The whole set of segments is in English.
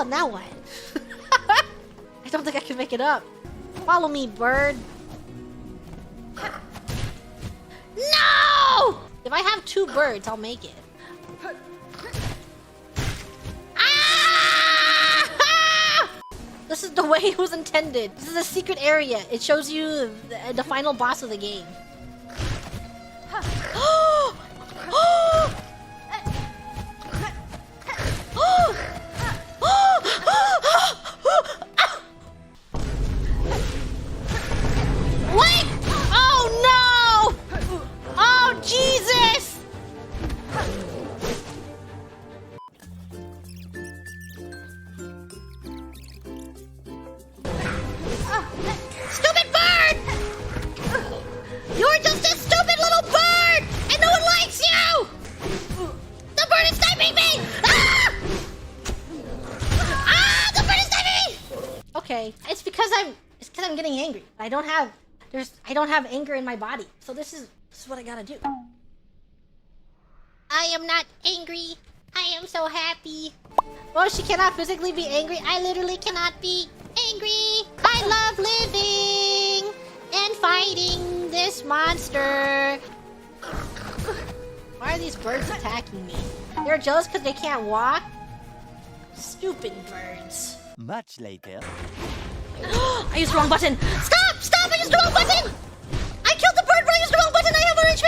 on that one. I don't think I can make it up. Follow me, bird. No! If I have 2 birds, I'll make it. Ah! This is the way it was intended. This is a secret area. It shows you the final boss of the game. Wait! Oh no! Oh Jesus! Stupid bird! You're just a stupid little bird! And no one likes you! The bird is sniping me! Ah! Ah! The bird is sniping me! Okay, it's because I'm getting angry. I don't have anger in my body. So this is what I gotta do. I am not angry. I am so happy. Well, she cannot physically be angry. I literally cannot be angry. I love living and fighting this monster. Why are these birds attacking me? They're jealous because they can't walk? Stupid birds. Much later. I used the wrong button. Stop! Stop! I used the wrong button! I killed the bird, but I used the wrong button. I have 1 HP.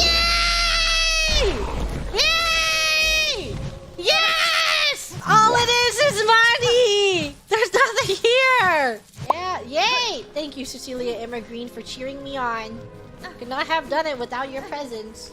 Yay! Yay! Yes! All it is money! There's nothing here! Yeah, yay! Thank you, Cecilia Emma Green, for cheering me on. Could not have done it without your presence.